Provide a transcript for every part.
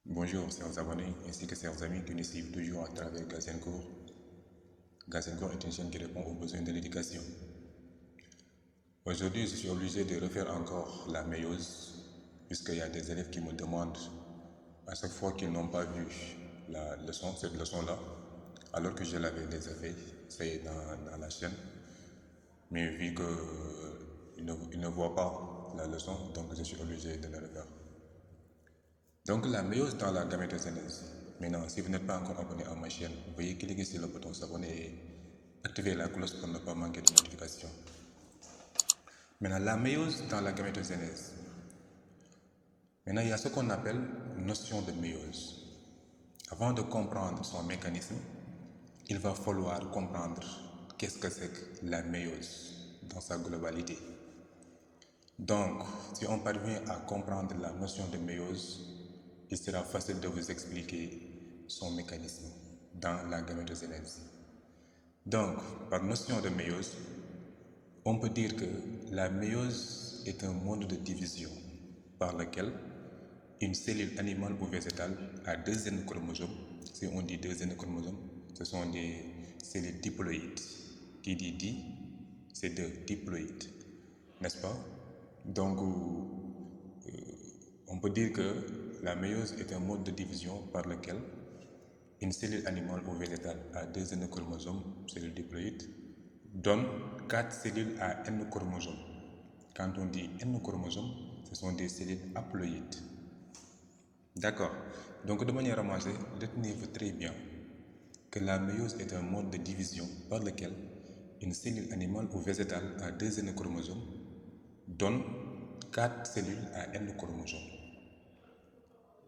Bonjour, chers abonnés ainsi que chers amis qui nous suivent toujours à travers Gazencourt. Gazencourt est une chaîne qui répond aux besoins de l'éducation. Aujourd'hui, je suis obligé de refaire encore la méiose, puisqu'il y a des élèves qui me demandent à chaque fois qu'ils n'ont pas vu cette leçon-là, alors que je l'avais déjà fait dans la chaîne, mais vu qu'ils ne voient pas la leçon, donc je suis obligé de la refaire. Donc la méiose dans la gamétogenèse. Maintenant, si vous n'êtes pas encore abonné à ma chaîne, veuillez cliquer sur le bouton s'abonner et activer la cloche pour ne pas manquer de notifications. Maintenant, la méiose dans la gamétogenèse. Maintenant, il y a ce qu'on appelle notion de méiose. Avant de comprendre son mécanisme, il va falloir comprendre qu'est-ce que c'est que la méiose dans sa globalité. Donc, si on parvient à comprendre la notion de méiose, il sera facile de vous expliquer son mécanisme dans la gamétogenèse. Donc, par notion de méiose, on peut dire que la méiose est un mode de division par lequel une cellule animale ou végétale a deux N chromosomes. Si on dit deux N chromosomes, ce sont des cellules diploïdes. Qui dit di, c'est deux diploïdes, n'est-ce pas? Donc, on peut dire que la méiose est un mode de division par lequel une cellule animale ou végétale à deux N chromosomes, cellules diploïdes, donne 4 cellules à N chromosomes. Quand on dit N chromosomes, ce sont des cellules haploïdes. D'accord. Donc de manière ramassée, retenez-vous très bien que la méiose est un mode de division par lequel une cellule animale ou végétale à deux N chromosomes donne 4 cellules à N chromosomes.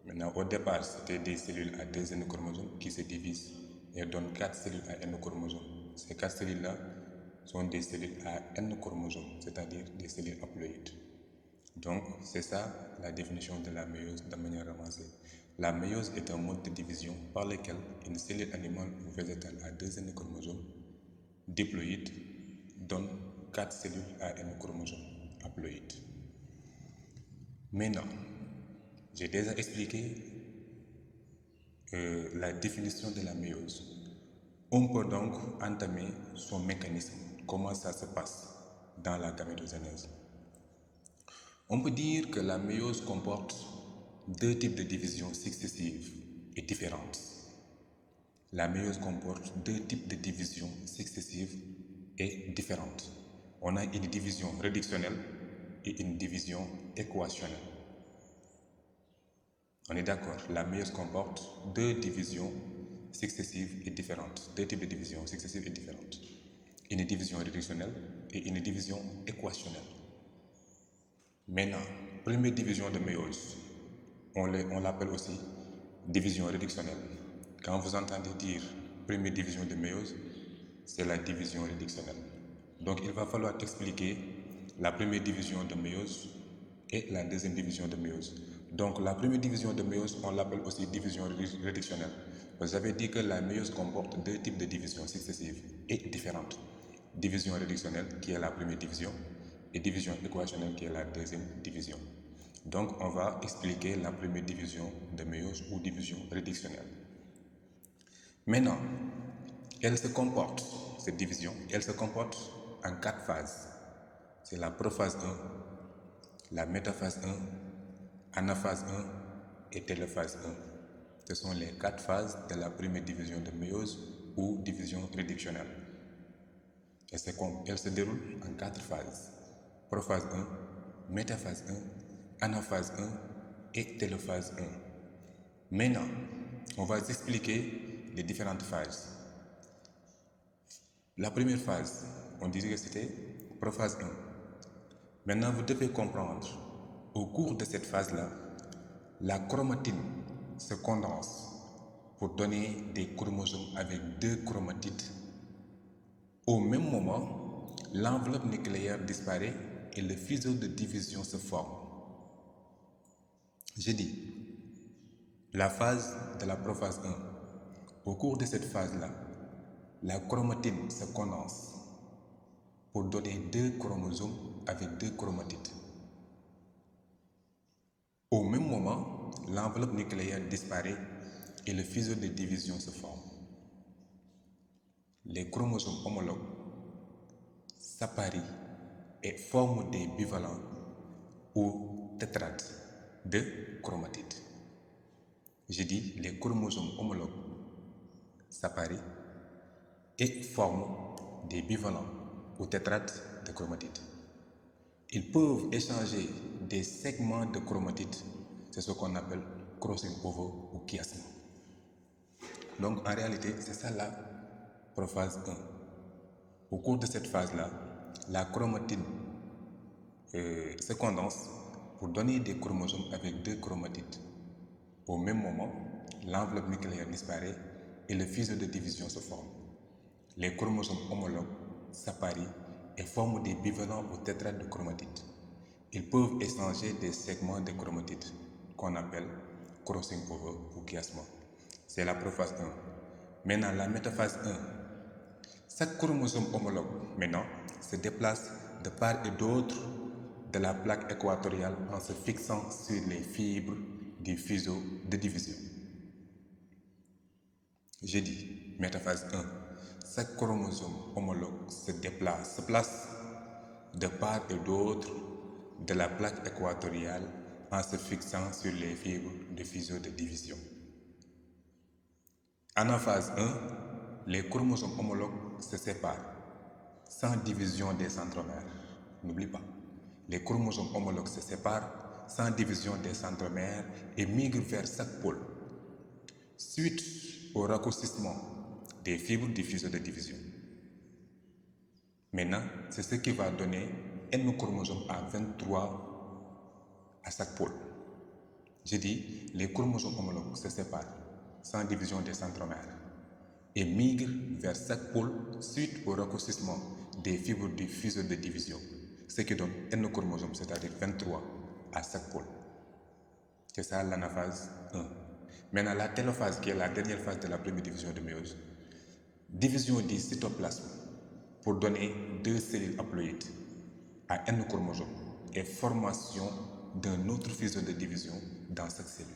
Maintenant, au départ, c'était des cellules à deux N chromosomes qui se divisent et donnent 4 cellules à N chromosomes. Ces 4 cellules-là sont des cellules à N chromosomes, c'est-à-dire des cellules haploïdes. Donc, c'est ça la définition de la méiose de manière avancée. La méiose est un mode de division par lequel une cellule animale ou végétale à deux N chromosomes diploïdes donne 4 cellules à N chromosomes haploïdes. Maintenant, j'ai déjà expliqué la définition de la méiose. On peut donc entamer son mécanisme, comment ça se passe dans la gamétogenèse. On peut dire que la méiose comporte deux types de divisions successives et différentes. La méiose comporte deux types de divisions successives et différentes. On a une division réductionnelle et une division équationnelle. On est d'accord, la méiose comporte deux divisions successives et différentes, deux types de divisions successives et différentes. Une division réductionnelle et une division équationnelle. Maintenant, première division de méiose, on l'appelle aussi division réductionnelle. Quand vous entendez dire première division de méiose, c'est la division réductionnelle. Donc il va falloir expliquer la première division de méiose et la deuxième division de méiose. Donc la première division de méiose, on l'appelle aussi division réductionnelle. Vous avez dit que la méiose comporte deux types de divisions successives et différentes. Division réductionnelle qui est la première division et division équationnelle qui est la deuxième division. Donc on va expliquer la première division de méiose ou division réductionnelle. Maintenant, cette division, elle se comporte en 4 phases. C'est la prophase 1, la métaphase 1, anaphase 1 et télophase 1. Ce sont les 4 phases de la première division de méiose ou division réductionnelle. Elle se déroule en 4 phases. Prophase 1, métaphase 1, anaphase 1 et télophase 1. Maintenant, on va expliquer les différentes phases. La première phase, on dirait que c'était prophase 1. Maintenant, vous devez comprendre, au cours de cette phase-là, la chromatine se condense pour donner des chromosomes avec deux chromatides. Au même moment, l'enveloppe nucléaire disparaît et le fuseau de division se forme. J'ai dit, la phase de la prophase 1. Au cours de cette phase-là, la chromatine se condense pour donner deux chromosomes avec deux chromatides. Au même moment, l'enveloppe nucléaire disparaît et le fuseau de division se forme. Les chromosomes homologues s'apparient et forment des bivalents ou tétrades de chromatides. Je dis, les chromosomes homologues s'apparient et forment des bivalents ou tétrades de chromatides. Ils peuvent échanger des segments de chromatides, c'est ce qu'on appelle crossing over ou chiasme. Donc en réalité, c'est ça la prophase 1. Au cours de cette phase-là, la chromatide se condense pour donner des chromosomes avec deux chromatides. Au même moment, l'enveloppe nucléaire disparaît et le fuseau de division se forme. Les chromosomes homologues s'apparient et forment des bivalents ou tétrades de chromatides. Ils peuvent échanger des segments de chromatides qu'on appelle crossing over ou chiasme. C'est la prophase 1. Maintenant, la métaphase 1. Chaque chromosome homologue, maintenant, se déplace de part et d'autre de la plaque équatoriale en se fixant sur les fibres du fuseau de division. J'ai dit, métaphase 1. Chaque chromosome homologue se place de part et d'autre de la plaque équatoriale en se fixant sur les fibres du fuseau de division. Anaphase 1, les chromosomes homologues se séparent sans division des centromères. N'oublie pas, les chromosomes homologues se séparent sans division des centromères et migrent vers chaque pôle, suite au raccourcissement des fibres du fuseau de division. Maintenant, c'est ce qui va donner N chromosomes à 23 à chaque pôle. J'ai dit, les chromosomes homologues se séparent sans division des centromères et migrent vers chaque pôle suite au raccourcissement des fibres du fuseau de division, ce qui donne N chromosomes, c'est-à-dire 23 à chaque pôle. C'est ça l'anaphase 1. Maintenant, la télophase, qui est la dernière phase de la première division de méiose, division du cytoplasme pour donner deux cellules haploïdes à N chromosomes et formation d'un autre fuseau de division dans chaque cellule.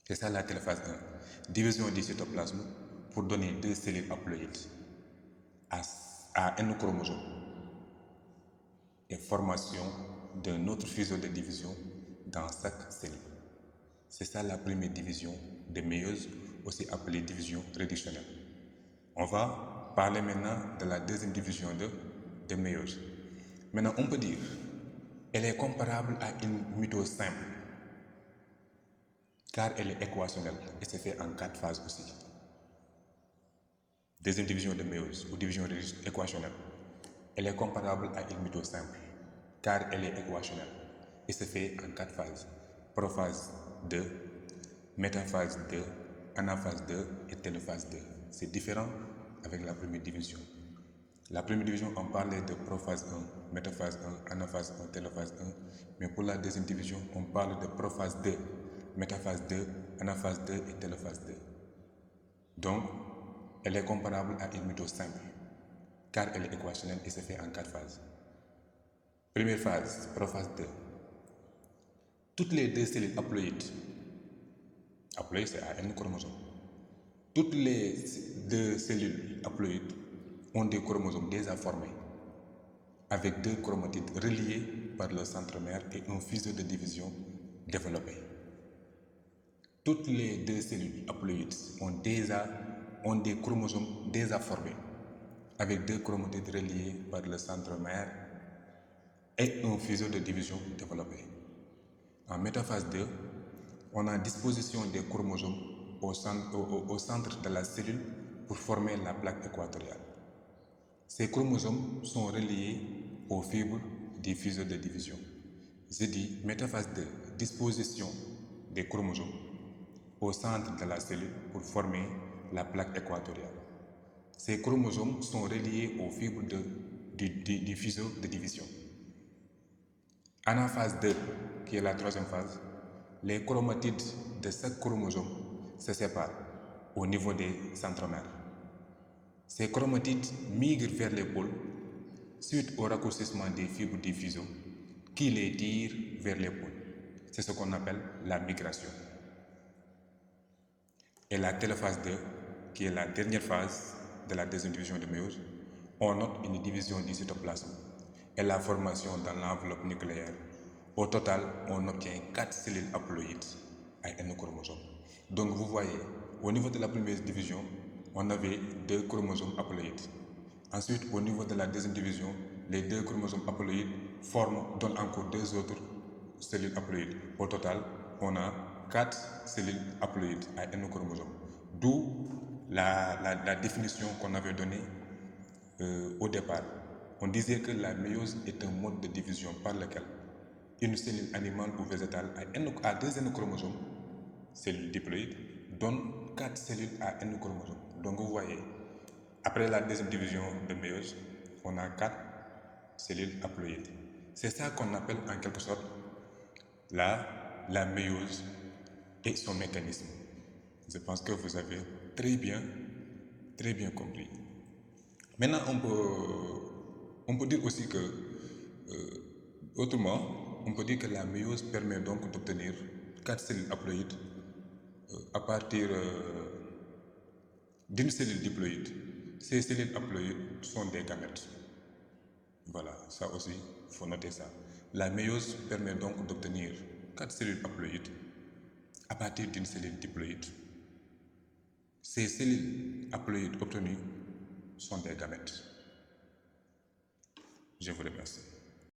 C'est ça la télophase 1. Division du cytoplasme pour donner deux cellules haploïdes à N chromosomes et formation d'un autre fuseau de division dans chaque cellule. C'est ça la première division de méiose, aussi appelée division réductionnelle. On va parler maintenant de la deuxième division de méiose. Maintenant, on peut dire qu'elle est comparable à une mitose simple, car elle est équationnelle et se fait en 4 phases aussi. Deuxième division de méiose ou division équationnelle, elle est comparable à une mitose simple, car elle est équationnelle et se fait en 4 phases. Prophase 2, métaphase 2, anaphase 2 et télophase 2. C'est différent avec la première division. La première division, on parlait de prophase 1, métaphase 1, anaphase 1, télophase 1. Mais pour la deuxième division, on parle de prophase 2, métaphase 2, anaphase 2 et télophase 2. Donc, elle est comparable à une mitose simple, car elle est équationnelle et se fait en 4 phases. Première phase, prophase 2. Toutes les deux cellules haploïdes c'est à N chromosomes, toutes les deux cellules haploïdes ont des chromosomes déjà formés, avec deux chromatides reliés par le centromère et un fuseau de division développé. Toutes les deux cellules haploïdes ont des chromosomes déjà formés, avec deux chromatides reliés par le centromère et un fuseau de division développé. En métaphase 2, on a disposition des chromosomes au centre de la cellule pour former la plaque équatoriale. Ces chromosomes sont reliés aux fibres du fuseau de division. Je dis métaphase 2, disposition des chromosomes au centre de la cellule pour former la plaque équatoriale. Ces chromosomes sont reliés aux fibres du fuseau de division. Anaphase 2, qui est la troisième phase, les chromatides de chaque chromosome se séparent au niveau des centromères. Ces chromatides migrent vers les pôles suite au raccourcissement des fibres du fuseau qui les tirent vers les pôles. c'est ce qu'on appelle la migration. Et la télophase 2, qui est la dernière phase de la deuxième division de méiose, on note une division du cytoplasme et la formation dans l'enveloppe nucléaire. Au total, on obtient 4 cellules haploïdes à N chromosomes. Donc vous voyez, au niveau de la première division, on avait 2 chromosomes haploïdes. Ensuite, au niveau de la deuxième division, les 2 chromosomes haploïdes donnent encore 2 autres cellules haploïdes. Au total, on a 4 cellules haploïdes à N chromosomes. D'où la définition qu'on avait donnée au départ. On disait que la méiose est un mode de division par lequel une cellule animale ou végétale à 2 N chromosomes, cellules diploïdes, donne 4 cellules à N chromosomes. Donc vous voyez, après la deuxième division de méiose, on a 4 cellules haploïdes. C'est ça qu'on appelle en quelque sorte la méiose et son mécanisme. Je pense que vous avez très bien compris. Maintenant, on peut dire aussi que, autrement, on peut dire que la méiose permet donc d'obtenir 4 cellules haploïdes à partir d'une cellule diploïde. Ces cellules haploïdes sont des gamètes. Voilà, ça aussi, il faut noter ça. La méiose permet donc d'obtenir 4 cellules haploïdes à partir d'une cellule diploïde. Ces cellules haploïdes obtenues sont des gamètes. Je vous remercie.